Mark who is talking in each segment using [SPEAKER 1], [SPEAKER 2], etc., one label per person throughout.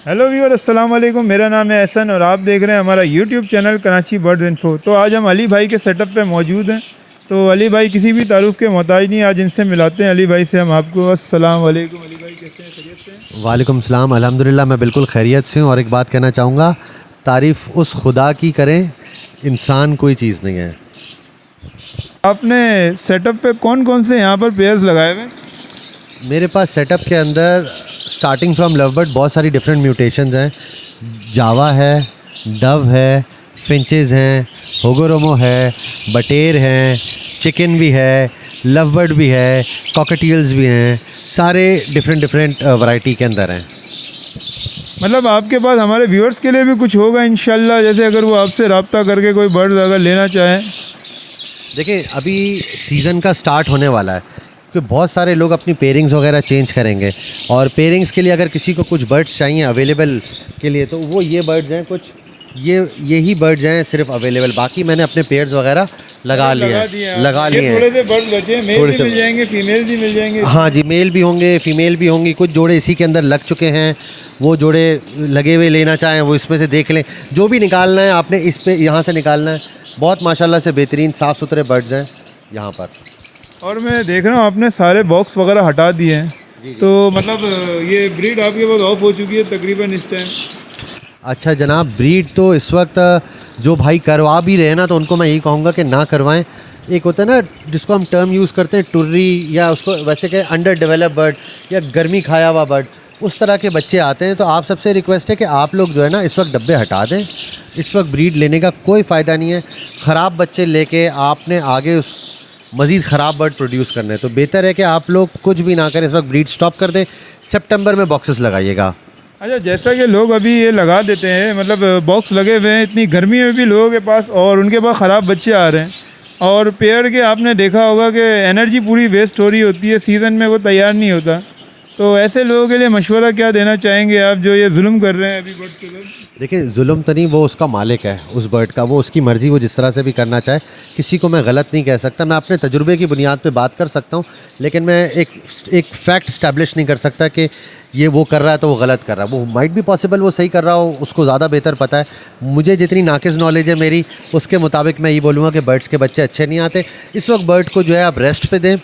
[SPEAKER 1] Hello viewer, अस्सलाम वालेकुम। मेरा नाम है एहसन और आप देख रहे हैं हमारा YouTube channel Karachi bird info. तो आज हम अली भाई के सेटअप पे मौजूद हैं। तो अली भाई किसी भी तारुफ के मोहताज नहीं, आज इनसे मिलाते हैं अली भाई से हम आपको। अस्सलाम वालेकुम अली भाई, कैसे हैं? खैरियत से हैं?
[SPEAKER 2] वालेकुम सलाम। अल्हम्दुलिल्लाह मैं बिल्कुल खैरियत से हूँ। और एक बात कहना चाहूँगा, तारीफ़ उस खुदा की करें, इंसान कोई चीज़ नहीं है।
[SPEAKER 1] आपने सेटअप पे कौन कौन से यहाँ पर पेयर्स लगाए हुए हैं?
[SPEAKER 2] मेरे पास सेटअप के अंदर स्टार्टिंग फ्रॉम लवबर्ड बहुत सारी डिफरेंट म्यूटेशंस हैं। जावा है, डव है, फिंचेस हैं, होगोरोमो है, बटेर हैं, चिकन भी है, लवबर्ड भी है, कॉकटेल्स भी हैं। सारे डिफरेंट वैरायटी के अंदर हैं।
[SPEAKER 1] मतलब आपके पास हमारे व्यूअर्स के लिए भी कुछ होगा इंशाल्लाह, जैसे अगर वो आपसे रब्ता करके कोई बर्ड अगर लेना चाहें।
[SPEAKER 2] देखिए, अभी सीज़न का स्टार्ट होने वाला है, क्योंकि बहुत सारे लोग अपनी पेयरिंग्स वगैरह चेंज करेंगे। और पेयरिंग्स के लिए अगर किसी को कुछ बर्ड्स चाहिए अवेलेबल के लिए, तो वो ये बर्ड्स हैं, कुछ यही बर्ड्स हैं सिर्फ अवेलेबल। बाकी मैंने अपने पेयर्स वगैरह लगा लिए
[SPEAKER 1] ये
[SPEAKER 2] हैं।
[SPEAKER 1] थोड़े से बर्ड बचे हैं, मेल
[SPEAKER 2] थोड़े
[SPEAKER 1] भी
[SPEAKER 2] से,
[SPEAKER 1] मिल जाएंगे, फीमेल भी मिल जाएंगे।
[SPEAKER 2] हाँ जी, मेल भी होंगे, फीमेल भी होंगी। कुछ जोड़े इसी के अंदर लग चुके हैं। वो जोड़े लगे हुए लेना चाहें वो इसमें से देख लें। जो भी निकालना है आपने इस पे यहाँ से निकालना है। बहुत माशाल्लाह से बेहतरीन साफ़ सुथरे बर्ड्स हैं यहाँ पर।
[SPEAKER 1] और मैं देख रहा हूँ आपने सारे बॉक्स वगैरह हटा दिए हैं। तो मतलब ये ब्रीड आपके पास ऑफ हो चुकी है तकरीबन इस टाइम।
[SPEAKER 2] अच्छा जनाब, ब्रीड तो इस वक्त जो भाई करवा भी रहे हैं ना, तो उनको मैं यही कहूँगा कि ना करवाएं। एक होता है ना जिसको हम टर्म यूज़ करते हैं टुर्री, या उसको वैसे कहें अंडर डेवलप बर्ड या गर्मी खाया हुआ बर्ड, उस तरह के बच्चे आते हैं। तो आप सबसे रिक्वेस्ट है कि आप लोग जो है ना इस वक्त डब्बे हटा दें। इस वक्त ब्रीड लेने का कोई फ़ायदा नहीं है। ख़राब बच्चे लेके आपने आगे उस मज़ीद ख़राब बर्ड प्रोड्यूस करने, तो बेहतर है कि आप लोग कुछ भी ना करें, इस वक्त ब्रीड स्टॉप कर दें। सितंबर में बॉक्सेस लगाइएगा।
[SPEAKER 1] अच्छा, जैसा कि लोग अभी ये लगा देते हैं, मतलब बॉक्स लगे हुए हैं, इतनी गर्मी में भी लोगों के पास और उनके पास ख़राब बच्चे आ रहे हैं। और पेयर के आपने देखा होगा कि एनर्जी पूरी वेस्ट हो रही होती है, सीज़न में वो तैयार नहीं होता। तो ऐसे लोगों के लिए मशवरा क्या देना चाहेंगे आप, जो ये जुल्म कर रहे हैं अभी बर्ड के साथ?
[SPEAKER 2] देखिए, जुल्म तो नहीं, वो उसका मालिक है उस बर्ड का, वो उसकी मर्ज़ी, वो जिस तरह से भी करना चाहे। किसी को मैं गलत नहीं कह सकता। मैं अपने तजुर्बे की बुनियाद पे बात कर सकता हूँ, लेकिन मैं एक फ़ैक्ट इस्टेब्लिश नहीं कर सकता कि ये वो कर रहा है तो वो गलत कर रहा है। वो माइट भी पॉसिबल वो सही कर रहा हो, उसको ज़्यादा बेहतर पता है। मुझे जितनी नाकिस नॉलेज है मेरी, उसके मुताबिक मैं ये बोलूँगा कि बर्ड्स के बच्चे अच्छे नहीं आते। इस वक्त बर्ड को जो है आप रेस्ट पे दें,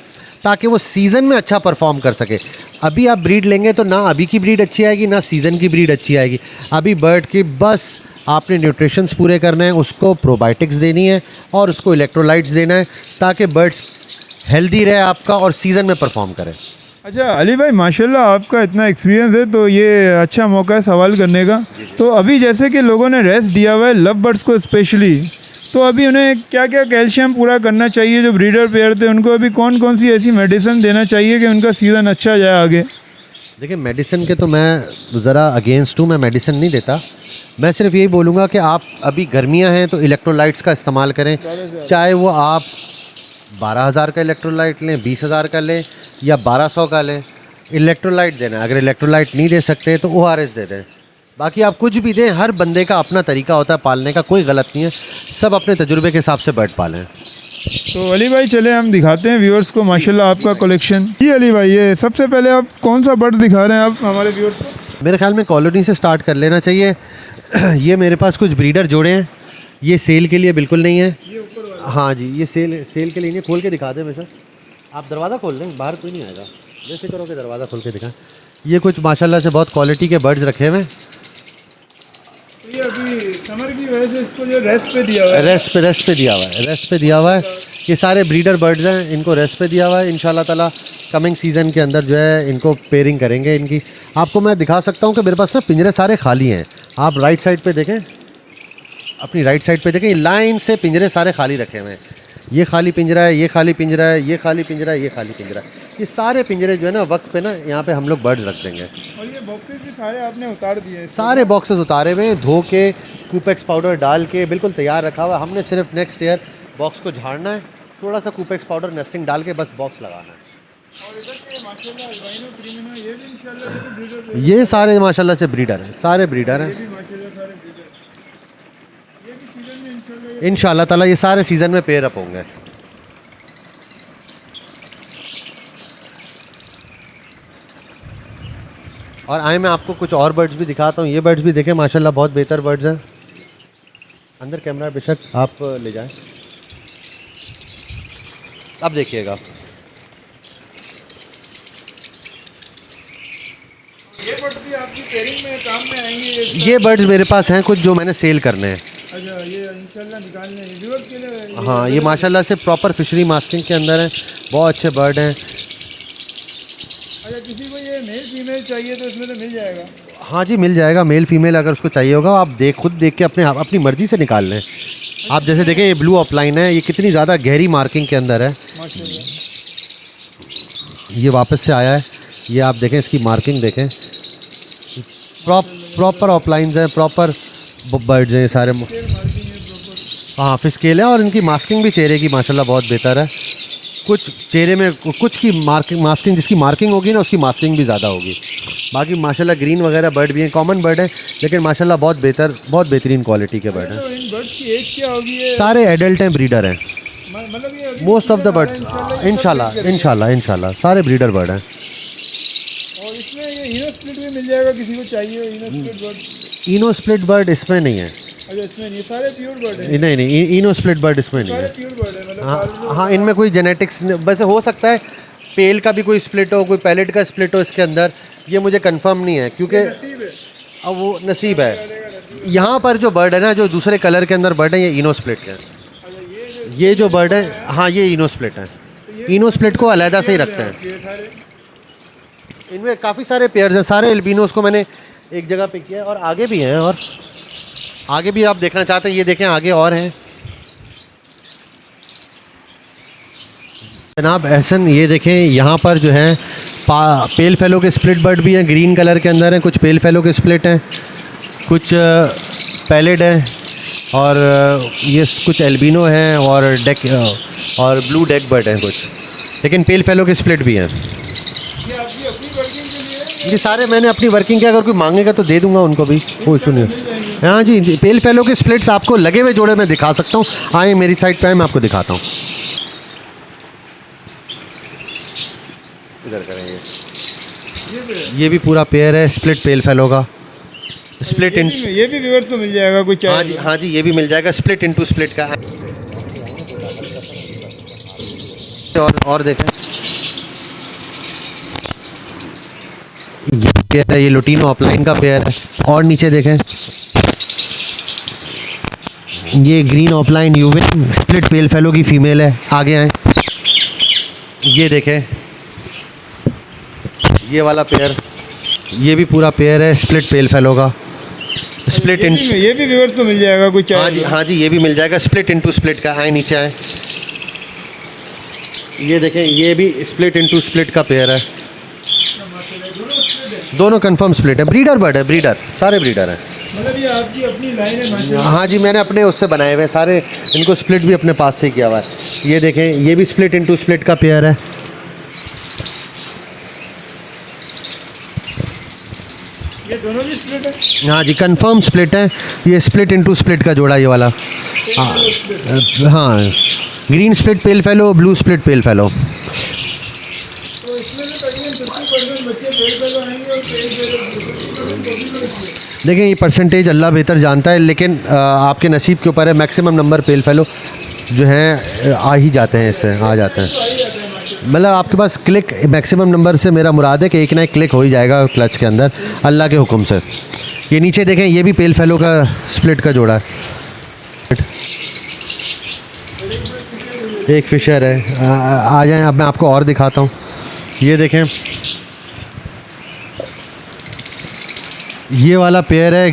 [SPEAKER 2] ताकि वो सीज़न में अच्छा परफॉर्म कर सके। अभी आप ब्रीड लेंगे तो ना अभी की ब्रीड अच्छी आएगी, ना सीज़न की ब्रीड अच्छी आएगी। अभी बर्ड की बस आपने न्यूट्रिशंस पूरे करने हैं, उसको प्रोबायोटिक्स देनी है और उसको इलेक्ट्रोलाइट्स देना है, ताकि बर्ड्स हेल्दी रहे आपका और सीज़न में परफॉर्म करे।
[SPEAKER 1] अच्छा अली भाई, माशाल्लाह आपका इतना एक्सपीरियंस है, तो ये अच्छा मौका है सवाल करने का। तो अभी जैसे कि लोगों ने रेस्ट दिया हुआ है लव बर्ड्स को स्पेशली, तो अभी उन्हें क्या क्या कैल्शियम पूरा करना चाहिए? जो ब्रीडर पेयर थे उनको अभी कौन कौन सी ऐसी मेडिसिन देना चाहिए कि उनका सीज़न अच्छा जाए आगे?
[SPEAKER 2] देखिए, मेडिसिन के तो मैं ज़रा अगेंस्ट हूँ, मैं मेडिसिन नहीं देता। मैं सिर्फ यही बोलूँगा कि आप अभी गर्मियाँ हैं तो इलेक्ट्रोलाइट्स का इस्तेमाल करें। चाहे वो आप 12,000 का इलेक्ट्रोलाइट लें, 20,000 का लें या 1200 का लें, इलेक्ट्रोलाइट देना है। अगर इलेक्ट्रोलाइट नहीं दे सकते तो ORS दे दें। बाकी आप कुछ भी दें, हर बंदे का अपना तरीका होता है पालने का, कोई गलत नहीं है। सब अपने तजुर्बे के हिसाब से बर्ड पालें।
[SPEAKER 1] तो अली भाई चले हम दिखाते हैं व्यूअर्स को माशाल्लाह आपका कलेक्शन। जी अली भाई, ये सबसे पहले आप कौन सा बर्ड दिखा रहे हैं आप हमारे व्यूअर्स को?
[SPEAKER 2] मेरे ख्याल में कॉलोनी से स्टार्ट कर लेना चाहिए। ये मेरे पास कुछ ब्रीडर जोड़े हैं। ये सेल के लिए बिल्कुल नहीं है। हाँ जी, ये सेल के लिए नहीं। खोल के दिखा दें हमेशा। आप दरवाज़ा खोल दें, बाहर कोई नहीं आएगा। जैसे करोगे दरवाज़ा खोल के दिखाएं। ये कुछ माशाल्लाह से बहुत क्वालिटी के बर्ड्स रखे हुए हैं।
[SPEAKER 1] तो ये अभी समर की वजह से इसको जो रेस्ट पे दिया हुआ है।
[SPEAKER 2] रेस्ट पे दिया हुआ है। ये सारे ब्रीडर बर्ड्स हैं, इनको रेस्ट पे दिया हुआ है। इंशाल्लाह ताला कमिंग सीज़न के अंदर जो है इनको पेयरिंग करेंगे इनकी। आपको मैं दिखा सकता हूँ कि मेरे पास ना पिंजरे सारे खाली हैं। आप राइट साइड पे देखें, अपनी राइट साइड पे देखें, ये लाइन से पिंजरे सारे खाली रखे हुए हैं। ये खाली पिंजरा है, ये खाली पिंजरा है, ये खाली पिंजरा है, ये खाली पिंजरा है। ये सारे पिंजरे जो है ना वक्त पे ना यहाँ पे हम लोग बर्ड्स रख देंगे।
[SPEAKER 1] और ये बॉक्सेस भी सारे आपने उतार दिए हैं?
[SPEAKER 2] सारे बॉक्सेस उतारे हुए हैं, धो के कूपेक्स पाउडर डाल के बिल्कुल तैयार रखा हुआ है। हमने सिर्फ नेक्स्ट ईयर बॉक्स को झाड़ना है, थोड़ा सा कूपेक्स पाउडर नेस्टिंग डाल के बस बॉक्स लगाना है।
[SPEAKER 1] और इधर के माशाल्लाह अल्बाइनो क्रीमिनो ये भी इंशाल्लाह से ब्रीडर है।
[SPEAKER 2] ये सारे माशाल्लाह से ब्रीडर हैं, सारे ब्रीडर
[SPEAKER 1] ये
[SPEAKER 2] हैं।
[SPEAKER 1] भी माशाल्लाह सारे ब्रीडर। ये भी सीजन में इंशाल्लाह
[SPEAKER 2] इंशाल्लाह ताला ये सारे सीज़न में पेयर अप होंगे। और आए मैं आपको कुछ और बर्ड्स भी दिखाता हूँ। ये बर्ड्स भी देखें माशाल्लाह बहुत बेहतर बर्ड्स हैं। अंदर कैमरा बेशक आप ले जाएं, अब देखिएगा।
[SPEAKER 1] ये बर्ड भी आपकी पेयरिंग में काम में आएंगे?
[SPEAKER 2] ये बर्ड्स मेरे पास हैं कुछ जो मैंने सेल करने हैं।
[SPEAKER 1] अच्छा, ये इंशाल्लाह निकालने हैं व्यूअर्स के लिए।
[SPEAKER 2] हाँ, ये माशाल्लाह से प्रॉपर फिशरी मास्किंग के अंदर हैं, बहुत अच्छे बर्ड हैं।
[SPEAKER 1] अच्छा, किसी को ये मेल फीमेल चाहिए तो इसमें तो मिल जाएगा?
[SPEAKER 2] हाँ जी, मिल जाएगा। मेल फीमेल अगर उसको चाहिए होगा आप खुद देख के अपनी मर्ज़ी से निकाल लें। आप जैसे देखें ये ब्लू ऑफलाइन है, ये कितनी ज़्यादा गहरी मार्किंग के अंदर है।
[SPEAKER 1] माशाल्लाह।
[SPEAKER 2] ये वापस से आया है, ये आप देखें इसकी मार्किंग देखें, प्रॉपर ऑफलाइंस हैं, प्रॉपर बर्ड्स हैं ये सारे। हाँ, फिश स्केल है और इनकी मास्किंग भी चेहरे की माशाल्लाह बहुत बेहतर है। कुछ चेहरे में कुछ की मास्किंग जिसकी मार्किंग होगी ना उसकी मास्किंग भी ज़्यादा होगी। बाकी माशाल्लाह ग्रीन वगैरह बर्ड भी हैं, कॉमन बर्ड है लेकिन माशाल्लाह बहुत बेहतरीन क्वालिटी के बर्ड हैं।
[SPEAKER 1] तो इन बर्ड्स की एज क्या होगी? ये
[SPEAKER 2] सारे एडल्ट हैं, ब्रीडर हैं
[SPEAKER 1] मतलब ये
[SPEAKER 2] मोस्ट ऑफ द बर्ड्स। इंशाल्लाह सारे ब्रीडर बर्ड हैं।
[SPEAKER 1] और इसमें ये इनो स्प्लिट भी मिल जाएगा किसी को चाहिए? इनो स्प्लिट बर्ड?
[SPEAKER 2] इनो स्प्लिट बर्ड इसमें नहीं है।
[SPEAKER 1] अच्छा, इसमें नहीं, सारे प्योर बर्ड हैं?
[SPEAKER 2] नहीं, इनो स्प्लिट बर्ड इसमें नहीं
[SPEAKER 1] सारे
[SPEAKER 2] है।
[SPEAKER 1] प्योर बर्ड है मतलब?
[SPEAKER 2] हाँ, इनमें कोई जेनेटिक्स वैसे हो सकता है, पेल का भी कोई स्प्लिट हो, कोई पैलेट का स्प्लिट हो इसके अंदर, ये मुझे कंफर्म नहीं है क्योंकि
[SPEAKER 1] नसीब है।
[SPEAKER 2] अब वो नसीब है। यहाँ पर जो बर्ड है ना, जो दूसरे कलर के अंदर बर्ड है, ये इनो स्प्लिट है।
[SPEAKER 1] अच्छा,
[SPEAKER 2] ये जो बर्ड है, हाँ ये इनो स्प्लिट है। इनो स्प्लिट को अलहदा से ही रखते हैं।
[SPEAKER 1] ये सारे
[SPEAKER 2] इनमें काफ़ी सारे पेयर्स हैं, सारे एल्बिनोस को मैंने एक जगह पे किया है और आगे भी हैं, और आगे भी आप देखना चाहते हैं, ये देखें आगे और हैं जनाब एहसन। ये देखें यहाँ पर जो है पेल फेलो के स्प्लिट बर्ड भी हैं, ग्रीन कलर के अंदर हैं। कुछ पेल फेलो के स्प्लिट हैं, कुछ पैलेट हैं, और ये कुछ एल्बिनो हैं और ब्लू डेक बर्ड हैं कुछ, लेकिन पेल फेलो के स्प्लिट भी हैं।
[SPEAKER 1] ये आपकी अपनी वर्किंग के लिए?
[SPEAKER 2] ये सारे मैंने अपनी वर्किंग के, अगर कोई मांगेगा तो दे दूंगा उनको भी, कोई इशू नहीं है। हाँ जी, पेल फेलो के स्प्लिट्स आपको लगे हुए जोड़े में दिखा सकता हूँ। आए मेरी साइड पे आए, मैं आपको दिखाता हूँ। इधर करेंगे, ये भी पूरा पेयर है स्प्लिट पेल फेलो का। स्प्लिट इन
[SPEAKER 1] ये भी व्यूअर्स को मिल जाएगा कुछ?
[SPEAKER 2] हाँ जी, ये भी मिल जाएगा, स्प्लिट इनटू स्प्लिट का है। और देखें ये पेयर है, ये लुटीनो ऑफलाइन का पेयर है। और नीचे देखें, ये ग्रीन ऑफलाइन यूविन स्प्लिट पेल फेलो की फीमेल है। आगे आए, ये देखें ये वाला पेयर, ये भी पूरा पेयर है स्प्लिट पेल फेलो का। स्प्लिट इन
[SPEAKER 1] ये भी व्यूअर्स को मिल जाएगा कुछ?
[SPEAKER 2] हाँ जी, ये भी मिल जाएगा, स्प्लिट इनटू स्प्लिट का। आए नीचे आए, ये देखें ये भी स्प्लिट इनटू स्प्लिट का पेयर है। दोनों कंफर्म स्प्लिट है, ब्रीडर बर्ड है, ब्रीडर सारे ब्रीडर हैं।
[SPEAKER 1] मतलब ये आपकी अपनी लाइन है माशाल्लाह?
[SPEAKER 2] हाँ जी, मैंने अपने उससे बनाए हुए हैं सारे, इनको स्प्लिट भी अपने पास से ही किया हुआ है। ये देखें ये भी स्प्लिट इनटू स्प्लिट का पेयर है।
[SPEAKER 1] ये दोनों भी स्प्लिट है?
[SPEAKER 2] हाँ जी, कंफर्म स्प्लिट है। ये स्प्लिट इनटू स्प्लिट का जोड़ा, ये वाला। हाँ, green split pale fellow, blue split pale fellow.
[SPEAKER 1] तो इसमें से तकरीबन 50% बच्चे पेल फेलो आएंगे और पेल फेलो।
[SPEAKER 2] देखें ये परसेंटेज अल्लाह बेहतर जानता है, लेकिन आपके नसीब के ऊपर है। मैक्सिमम नंबर पेल फेलो जो हैं आ ही जाते हैं, इससे आ जाते हैं। मतलब आपके पास क्लिक मैक्सिमम नंबर से मेरा मुराद है कि एक ना एक क्लिक हो ही जाएगा क्लच के अंदर अल्लाह के हुक्म से। ये नीचे देखें, ये भी पेल फेलो का स्प्लिट का जोड़ा है। एक फिशर है। आ जाएं, अब मैं आपको और दिखाता हूँ। ये देखें ये वाला पेयर है,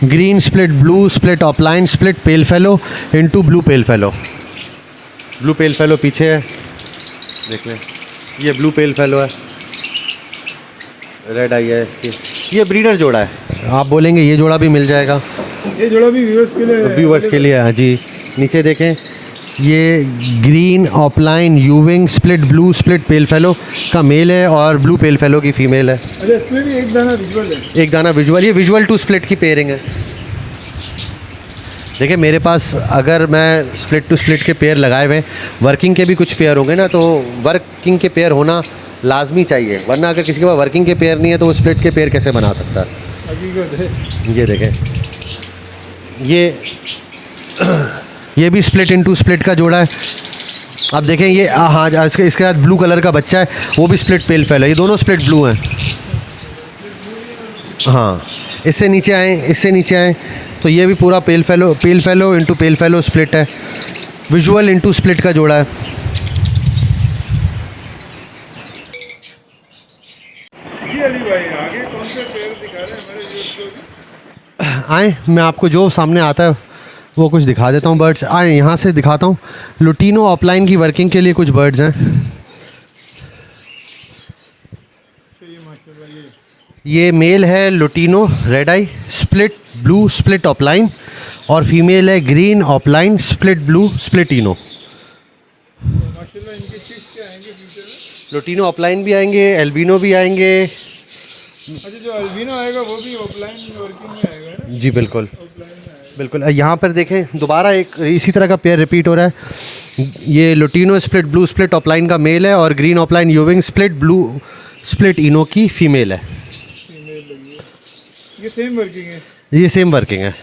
[SPEAKER 2] green split blue split offline split pale fellow into blue pale fellow. Blue pale fellow पीछे है, देख लें, ये ब्लू पेल फेलो है, रेड आई है इसकी। ये ब्रीडर जोड़ा है, आप बोलेंगे ये जोड़ा भी मिल जाएगा।
[SPEAKER 1] ये जोड़ा भी व्यूअर्स के लिए?
[SPEAKER 2] हाँ जी। नीचे देखें, ये ग्रीन ऑफलाइन यूविंग split blue split pale fellow का मेल है और ब्लू पेल फेलो की फीमेल है।
[SPEAKER 1] अच्छा, इसमें भी एक दाना विजुअल है?
[SPEAKER 2] एक दाना विजुअल। ये विजुअल टू स्प्लिट की पेयरिंग है। देखिए मेरे पास अगर मैं स्प्लिट टू स्प्लिट के पेयर लगाए हुए, वर्किंग के भी कुछ पेयर होंगे ना, तो वर्किंग के पेयर होना लाजमी चाहिए, वरना अगर किसी के पास वर्किंग के पेयर नहीं है तो वो स्प्लिट के पेयर कैसे बना सकता है।
[SPEAKER 1] हकीकत है।
[SPEAKER 2] ये देखें, ये भी स्प्लिट इनटू स्प्लिट का जोड़ा है। अब देखें ये हाँ, इसके बाद ब्लू कलर का बच्चा है, वो भी स्प्लिट पेल फेलो, ये दोनों स्प्लिट ब्लू हैं। हाँ, इससे नीचे आए तो ये भी पूरा पेल फेलो इनटू पेल फेलो स्प्लिट है, विजुअल इनटू स्प्लिट का जोड़ा है।
[SPEAKER 1] जी अली भाई, आगे कौन से पेड़ दिखा रहे हैं हमारे व्यूअर्स को?
[SPEAKER 2] आए, मैं आपको जो सामने आता है वो कुछ दिखा देता हूँ बर्ड्स। आए यहाँ से दिखाता हूँ, लुटीनो ऑफलाइन की वर्किंग के लिए कुछ बर्ड्स हैं। ये मेल है लुटीनो रेड आई स्प्लिट ब्लू स्प्लिट ऑफलाइन, और फीमेल है green offline split blue split इनो।
[SPEAKER 1] माशाल्लाह, इनके चिक्स क्या आएंगे फ्यूचर में?
[SPEAKER 2] लुटीनो ऑफलाइन भी आएंगे, एल्बिनो भी आएंगे।
[SPEAKER 1] अच्छा, जो अल्बिनो आएगा वो भी ऑफलाइन वर्किंग में आएगा ना?
[SPEAKER 2] जी बिल्कुल
[SPEAKER 1] ऑफलाइन में आएगा।
[SPEAKER 2] बिल्कुल। यहाँ पर देखें दोबारा एक इसी तरह का पेयर रिपीट हो रहा है। ये lutino split blue split offline का मेल है, और ग्रीन ऑफलाइन यूविंग स्प्लिट ब्लू स्प्लिट इनो की फीमेल है।
[SPEAKER 1] फीमेल लगी है। ये सेम वर्किंग है?
[SPEAKER 2] ये सेम वर्किंग है।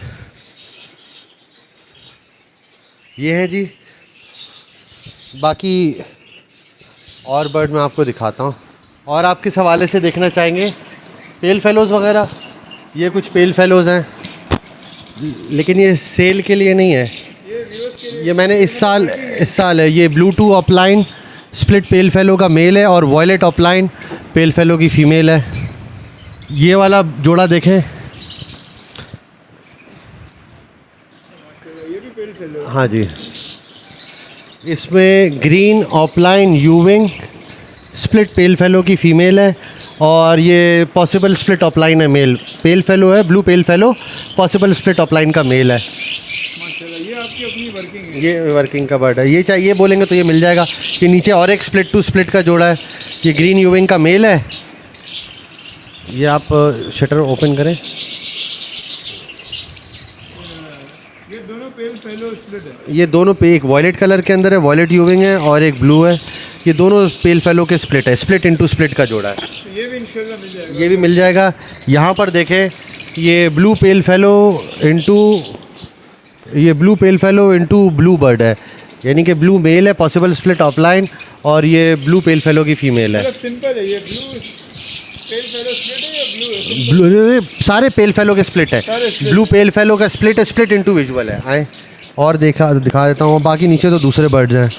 [SPEAKER 2] ये है जी। बाकी और बर्ड मैं आपको दिखाता हूँ। और आप किस हवाले से देखना चाहेंगे? पेल फेलोज़ वगैरह, ये कुछ पेल फेलोज़ हैं, लेकिन ये सेल के लिए नहीं है। ये मैंने इस साल है। ये blue two offline split pale fellow का मेल है, और वॉयलेट ऑफलाइन पेल फेलो की फ़ीमेल है। ये वाला जोड़ा देखें,
[SPEAKER 1] ये भी पेल फेलो?
[SPEAKER 2] हाँ जी। इसमें ग्रीन ऑफलाइन यूविंग स्प्लिट पेल फेलो की फ़ीमेल है, और ये पॉसिबल स्प्लिट ऑफलाइन है मेल। पेल फेलो है, blue pale fellow, possible split offline का मेल है।
[SPEAKER 1] माशाल्लाह, ये आपकी अपनी वर्किंग है?
[SPEAKER 2] ये वर्किंग का बर्ड है। ये चाहिए बोलेंगे तो ये मिल जाएगा। ये नीचे और एक स्प्लिट टू स्प्लिट का जोड़ा है। ये ग्रीन यूविंग का मेल है। ये आप शटर ओपन करें।
[SPEAKER 1] ये दोनों पेल फेलो स्प्लिट है?
[SPEAKER 2] ये दोनों पे, एक वॉयलेट कलर के अंदर है, वॉयलेट यूविंग है, और एक ब्लू है। ये दोनों पेल फेलो के स्प्लिट है, स्प्लिट इनटू स्प्लिट का जोड़ा है।
[SPEAKER 1] तो ये भी इंशाल्लाह मिल जाएगा?
[SPEAKER 2] ये भी मिल जाएगा। यहाँ पर देखें, ये blue pale fellow into blue bird है, यानी कि ब्लू मेल है, पॉसिबल स्प्लिट ऑफलाइन, और ये ब्लू पेल फेलो की फ़ीमेल है।
[SPEAKER 1] मतलब सिंपल है, ये ब्लू पेल फेलो स्प्लिट है या ब्लू है?
[SPEAKER 2] ब्लू सारे पेल फेलो के स्प्लिट है। ब्लू पेल फेलो का स्प्लिट है, स्प्लिट इनटू विजुअल है। आए और दिखा देता हूँ। बाकी नीचे तो दूसरे बर्ड्स हैं।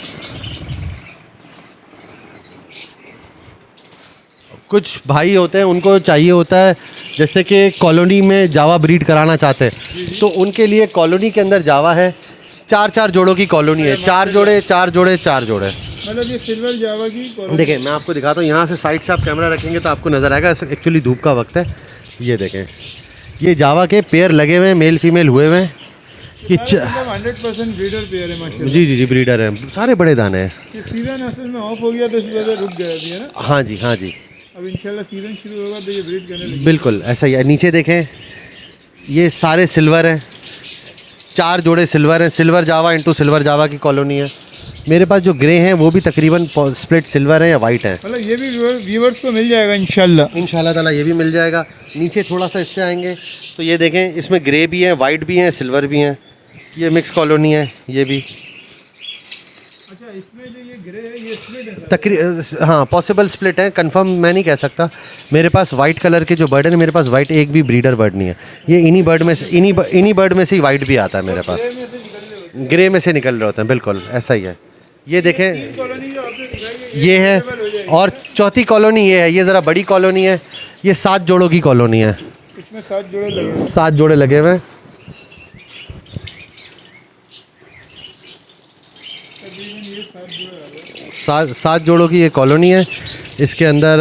[SPEAKER 2] कुछ भाई होते हैं, उनको चाहिए होता है, जैसे कि कॉलोनी में जावा ब्रीड कराना चाहते हैं, तो उनके लिए कॉलोनी के अंदर जावा है। 4 जोड़ों की कॉलोनी है, 4 जोड़े।
[SPEAKER 1] मतलब ये सिल्वर जावा की कॉलोनी?
[SPEAKER 2] देखें, मैं आपको दिखाता हूँ। यहाँ से साइड से आप कैमरा रखेंगे तो आपको नज़र आएगा। एक्चुअली धूप का वक्त है। ये देखें, ये जावा के पेयर लगे हुए हैं, मेल फीमेल हुए हुए हैं। ये
[SPEAKER 1] 100% ब्रीडर पेयर है माशाल्लाह।
[SPEAKER 2] जी ब्रीडर हैं, सारे बड़े दाने हैं।
[SPEAKER 1] ये सीजन असल में ऑफ हो गया तो इस वजह से रुक गया अभी, है ना?
[SPEAKER 2] हाँ जी।
[SPEAKER 1] अब इंशाल्लाह सीजन शुरू होगा तो ये ब्रीड करने लगेगा।
[SPEAKER 2] बिल्कुल ऐसा ही है। नीचे देखें, ये सारे सिल्वर हैं, 4 जोड़े सिल्वर हैं। सिल्वर जावा इनटू सिल्वर जावा की कॉलोनी है। मेरे पास जो ग्रे हैं वो भी तकरीबन स्प्लिट सिल्वर है या वाइट है।
[SPEAKER 1] मतलब ये भी व्यूवर्स को मिल जाएगा इंशाल्लाह
[SPEAKER 2] ताला, ये भी मिल जाएगा। नीचे थोड़ा सा इससे आएंगे तो ये देखें, इसमें ग्रे भी हैं, वाइट भी हैं, सिल्वर भी हैं। ये मिक्स कॉलोनी है। ये भी
[SPEAKER 1] अच्छा, इसमें जो ये ग्रे है ये स्प्लिट है?
[SPEAKER 2] हाँ, पॉसिबल स्प्लिट है, कंफर्म मैं नहीं कह सकता। मेरे पास वाइट कलर के जो बर्ड है, मेरे पास वाइट एक भी ब्रीडर बर्ड नहीं है। ये इन्हीं बर्ड में से ही वाइट भी आता है मेरे पास। ग्रे में से निकल रहे होते हैं, बिल्कुल ऐसा ही है। ये देखें,
[SPEAKER 1] कॉलोनी जो आपने दिखाई है
[SPEAKER 2] ये है, और चौथी कॉलोनी ये है। ये ज़रा बड़ी कॉलोनी है। ये 7 जोड़ों की कॉलोनी है।
[SPEAKER 1] इसमें 7 जोड़े लगे हैं?
[SPEAKER 2] 7 जोड़े लगे हुए हैं। 7 जोड़ों की ये कॉलोनी है। इसके अंदर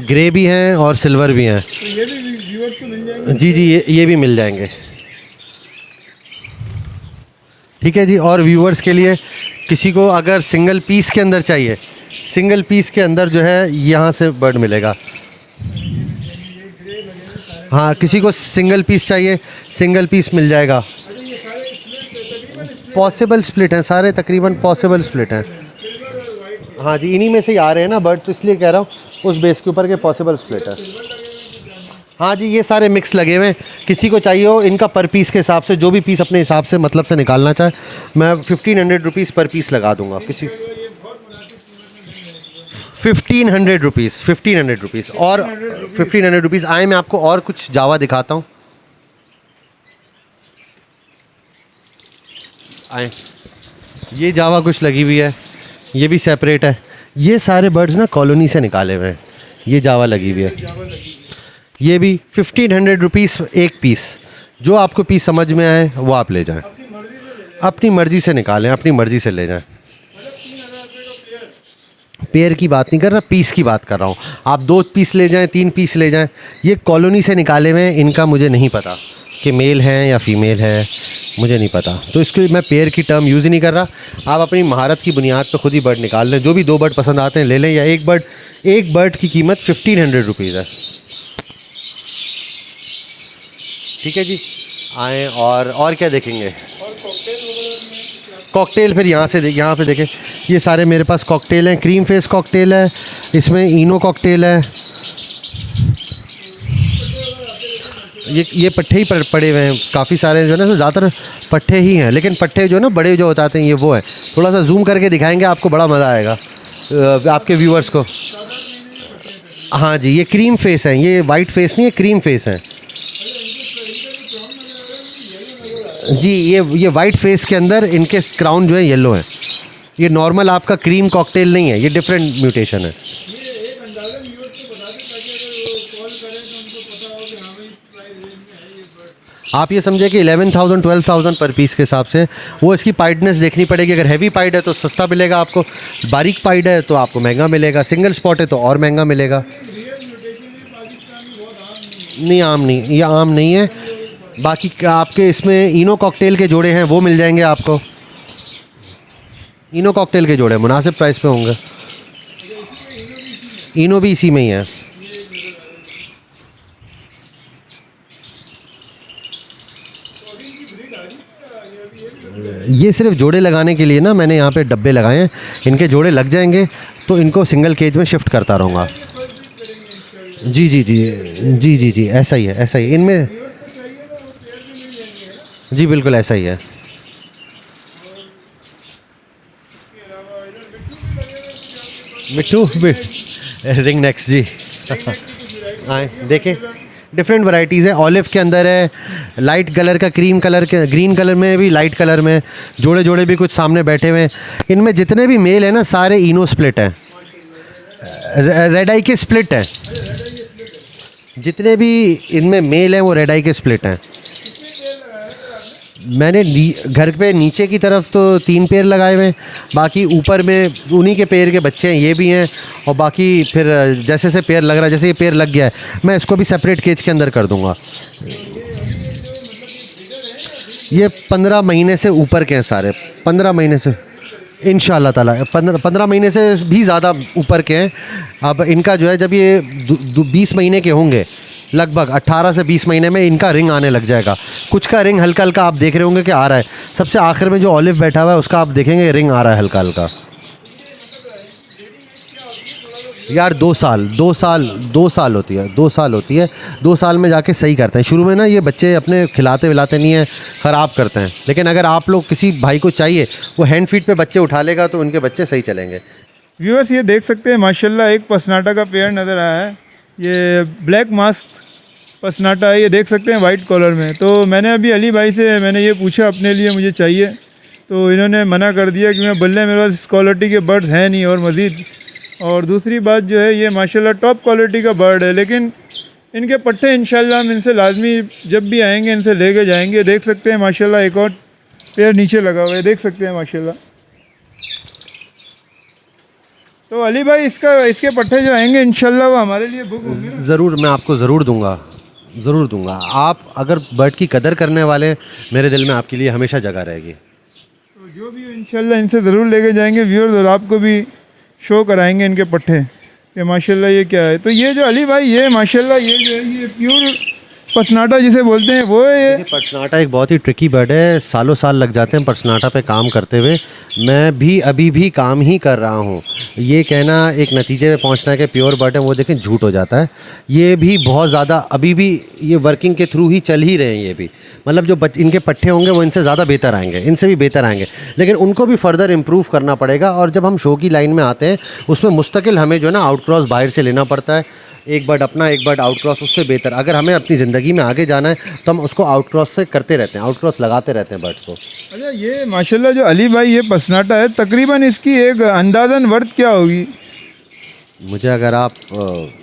[SPEAKER 2] ग्रे भी हैं और सिल्वर भी हैं।
[SPEAKER 1] तो ये भी व्यूअर्स को मिल जाएंगे?
[SPEAKER 2] जी ये भी मिल जाएंगे। ठीक है जी। और व्यूअर्स के लिए किसी को अगर सिंगल पीस के अंदर चाहिए, सिंगल पीस के अंदर जो है यहाँ से बर्ड मिलेगा। हाँ, किसी को सिंगल पीस चाहिए, सिंगल पीस मिल जाएगा। पॉसिबल स्प्लिट हैं सारे, तकरीबन पॉसिबल स्प्लिट हैं। हाँ जी, इन्हीं में से ही आ रहे हैं ना बर्ड, तो इसलिए कह रहा हूँ उस बेस के ऊपर के पॉसिबल स्प्लिट है। हाँ जी, ये सारे मिक्स लगे हुए हैं, किसी को चाहिए हो इनका पर पीस के हिसाब से, जो भी पीस अपने हिसाब से मतलब से निकालना चाहे, मैं 1500 रुपीज़ पर पीस लगा दूंगा किसी 1500 रुपीज़, 1500 रुपीज़ और 1500 रुपीज़। आए मैं आपको और कुछ जावा दिखाता हूँ, आए ये जावा कुछ लगी हुई है, ये भी सेपरेट है। ये सारे बर्ड्स ना कॉलोनी से निकाले हुए हैं, ये जावा लगी हुई है, ये भी 1500 रुपीज़ एक पीस। जो आपको पीस समझ में आए वो आप ले जाएं, अपनी मर्ज़ी से निकालें, अपनी मर्ज़ी से ले जाएं। पेयर की बात नहीं कर रहा, पीस की बात कर रहा हूँ। आप 2 पीस ले जाएं, 3 पीस ले जाएं, ये कॉलोनी से निकाले हुए हैं, इनका मुझे नहीं पता कि मेल हैं या फीमेल है, मुझे नहीं पता, तो इसके लिए मैं पेयर की टर्म यूज़ ही नहीं कर रहा। आप अपनी महारत की बुनियाद पर खुद ही बर्ड निकाल लें, जो भी 2 बर्ड पसंद आते हैं ले लें, या एक बर्ड की कीमत 1500 रुपीज़ है। ठीक है जी, आएँ और क्या देखेंगे? कॉकटेल फिर यहाँ पे देखें, ये सारे मेरे पास कॉकटेल हैं। क्रीम फेस कॉकटेल है, इसमें इनो कॉकटेल है, ये पट्टे ही पड़े हुए हैं काफ़ी सारे, जो है ना ज़्यादातर पट्टे ही हैं, लेकिन पट्टे जो है ना बड़े जो होते हैं ये वो है। थोड़ा सा जूम करके दिखाएंगे आपको, बड़ा मज़ा आएगा आपके व्यूअर्स को। हाँ जी, ये क्रीम फेस है, ये वाइट फेस नहीं है, क्रीम फेस है जी। ये वाइट फेस के अंदर इनके क्राउन जो है येलो है। ये नॉर्मल आपका क्रीम कॉकटेल नहीं है, ये डिफरेंट म्यूटेशन है। आप ये समझे कि 11,000 12,000 पर पीस के हिसाब से, वो इसकी पाइडनेस देखनी पड़ेगी। अगर हैवी पाइड है तो सस्ता मिलेगा आपको, बारीक पाइड है तो आपको महंगा मिलेगा, सिंगल स्पॉट है तो और महंगा मिलेगा। नहीं, आम नहीं, ये आम नहीं है। बाकी आपके इसमें इनो कॉकटेल के जोड़े हैं, वो मिल जाएंगे आपको। इनो कॉकटेल के जोड़े मुनासिब प्राइस पे होंगे, इनो भी इसी में ही है। ये सिर्फ जोड़े लगाने के लिए ना मैंने यहाँ पे डब्बे लगाए हैं, इनके जोड़े लग जाएंगे तो इनको सिंगल केज में शिफ्ट करता रहूँगा। जी जी जी जी जी जी, ऐसा ही है, ऐसा ही इनमें, जी बिल्कुल ऐसा ही है। मिट्टू रिंग नेक्स्ट जी आए देखें, डिफरेंट वैरायटीज़ है। ऑलिव के अंदर है, लाइट कलर का, क्रीम कलर के, ग्रीन कलर में भी, लाइट कलर में, जोड़े भी कुछ सामने बैठे हुए हैं। इनमें जितने भी मेल है ना सारे इनो स्प्लिट हैं, रेड आई के स्प्लिट हैं। जितने भी इनमें मेल हैं वो रेड आई के स्प्लिट हैं। मैंने घर पे नीचे की तरफ तो 3 पेयर लगाए हुए हैं, बाकी ऊपर में उन्हीं के पेयर के बच्चे हैं, ये भी हैं, और बाकी फिर जैसे से पेयर लग रहा है, जैसे ये पेयर लग गया है मैं इसको भी सेपरेट केज के अंदर कर दूंगा। ये 15 महीने से ऊपर के हैं सारे, 15 महीने से इंशाअल्लाह ताला, 15 महीने से भी ज़्यादा ऊपर के हैं। अब इनका जो है जब ये 20 महीने के होंगे, लगभग 18 से 20 महीने में इनका रिंग आने लग जाएगा। कुछ का रिंग हल्का हल्का आप देख रहे होंगे कि आ रहा है। सबसे आखिर में जो ऑलिव बैठा हुआ है उसका आप देखेंगे रिंग आ रहा है हल्का हल्का। यार 2 साल होती है, 2 साल होती है। 2 साल में जाके सही करते हैं। शुरू में ना ये बच्चे अपने खिलाते विलाते नहीं हैं, ख़राब करते हैं, लेकिन अगर आप लोग किसी भाई को चाहिए वो हैंड फीट पे बच्चे उठा लेगा तो उनके बच्चे सही चलेंगे।
[SPEAKER 1] व्यूअर्स ये देख सकते हैं माशाल्लाह एक पसनाटा का पेयर नज़र आया है। ये ब्लैक मास्क पसनाटा है, ये देख सकते हैं वाइट कॉलर में। तो मैंने अभी अली भाई से मैंने ये पूछा अपने लिए मुझे चाहिए, तो इन्होंने मना कर दिया कि मैं बल्ले मेरे पास इस क्वालिटी के बर्ड्स हैं नहीं। और मज़ीद और दूसरी बात जो है ये माशाल्लाह टॉप क्वालिटी का बर्ड है, लेकिन इनके पट्टे इंशाल्लाह हम इनसे लाजमी जब भी आएंगे इनसे लेके जाएंगे। देख सकते हैं माशाल्लाह एक और पेयर नीचे लगा हुआ है, देख सकते हैं माशाल्लाह। तो अली भाई इसके पट्टे जो आएंगे इंशाल्लाह वो हमारे लिए बुक होंगे।
[SPEAKER 2] ज़रूर, मैं आपको ज़रूर दूंगा। आप अगर बर्ड की कदर करने वाले, मेरे दिल में आपके लिए हमेशा जगह रहेगी।
[SPEAKER 1] तो जो भी इंशाल्लाह इनसे ज़रूर लेके जाएंगे व्यूअर्स, और आपको भी शो कराएंगे इनके पट्टे कि माशाल्लाह ये क्या है। तो ये जो अली भाई ये माशाल्लाह ये जो है ये प्योर पसनाटा जिसे बोलते हैं वो है। ये
[SPEAKER 2] पसनाटा एक बहुत ही ट्रिकी बर्ड है, सालों साल लग जाते हैं पसनाटा पे काम करते हुए, मैं भी अभी भी काम ही कर रहा हूँ। ये कहना एक नतीजे में पहुँचना है कि प्योर बर्ड है, वो देखें झूठ हो जाता है। ये भी बहुत ज़्यादा अभी भी ये वर्किंग के थ्रू ही चल ही रहे हैं। ये भी मतलब जो इनके पट्टे होंगे वो इनसे ज़्यादा बेहतर आएंगे, इनसे भी बेहतर आएंगे, लेकिन उनको भी फर्दर इम्प्रूव करना पड़ेगा। और जब हम शो की लाइन में आते हैं उसमें मुस्तकिल हमें जो है ना आउटक्रॉस बाहर से लेना पड़ता है, एक बर्ड अपना एक बर्ड आउटक्रॉस उससे बेहतर। अगर हमें अपनी ज़िंदगी में आगे जाना है तो हम उसको आउटक्रॉस से करते रहते हैं, आउटक्रॉस लगाते रहते हैं बर्ड्स को।
[SPEAKER 1] अच्छा, ये माशाल्लाह जो अली भाई ये पसनाटा है, तकरीबन इसकी एक अंदाज़न वर्थ क्या होगी?
[SPEAKER 2] मुझे अगर आप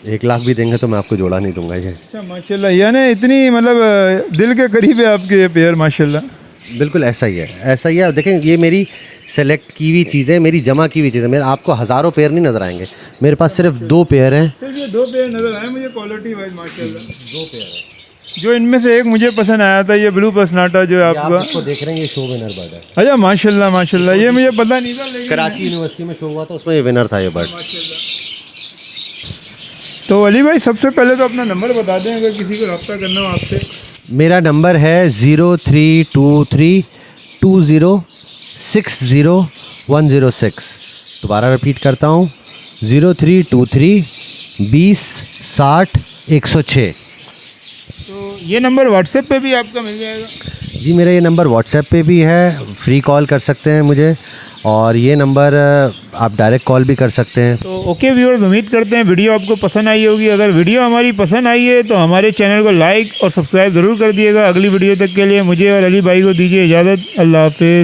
[SPEAKER 2] 1 लाख भी देंगे तो मैं आपको जोड़ा नहीं दूंगा ये।
[SPEAKER 1] अच्छा माशाल्लाह, यानी इतनी मतलब दिल के करीब है आपके ये पेयर माशाल्लाह।
[SPEAKER 2] बिल्कुल ऐसा ही है, ऐसा ही है। देखें ये मेरी सेलेक्ट की हुई चीज़ें, मेरी जमा की हुई चीज़ें। मेरे आपको हज़ारों पेयर नहीं नज़र आएंगे, मेरे पास सिर्फ 2 पेयर हैं।
[SPEAKER 1] सिर्फ ये 2 पेयर नज़र आए मुझे क्वालिटी वाइज माशाल्लाह। 2 पेयर है, जो इनमें से एक मुझे पसंद आया था, ये ब्लू पसनाटा जो है
[SPEAKER 2] आप
[SPEAKER 1] आपका।
[SPEAKER 2] इसको देख रहे हैं, ये शो विनर बर्ड है।
[SPEAKER 1] अच्छा माशाल्लाह माशाल्लाह, ये मुझे पता नहीं था लेकिन
[SPEAKER 2] कराची यूनिवर्सिटी में शो हुआ था, उसमें ये विनर था ये बर्ड।
[SPEAKER 1] तो अली भाई सबसे पहले तो अपना नंबर बता दें अगर किसी को रब्ता करना हो आपसे।
[SPEAKER 2] मेरा नंबर है 0323206106। दोबारा रिपीट करता हूँ, 03232060
[SPEAKER 1] तो ये नंबर व्हाट्सएप पे भी आपका मिल जाएगा?
[SPEAKER 2] जी मेरा ये नंबर व्हाट्सएप पे भी है, फ्री कॉल कर सकते हैं मुझे, और ये नंबर आप डायरेक्ट कॉल भी कर सकते हैं।
[SPEAKER 1] तो ओके व्यूअर्स, उम्मीद करते हैं वीडियो आपको पसंद आई होगी। अगर वीडियो हमारी पसंद आई है तो हमारे चैनल को लाइक और सब्सक्राइब ज़रूर कर दिएगा। अगली वीडियो तक के लिए मुझे और अली भाई को दीजिए इजाज़त। अल्लाह हाफिज़।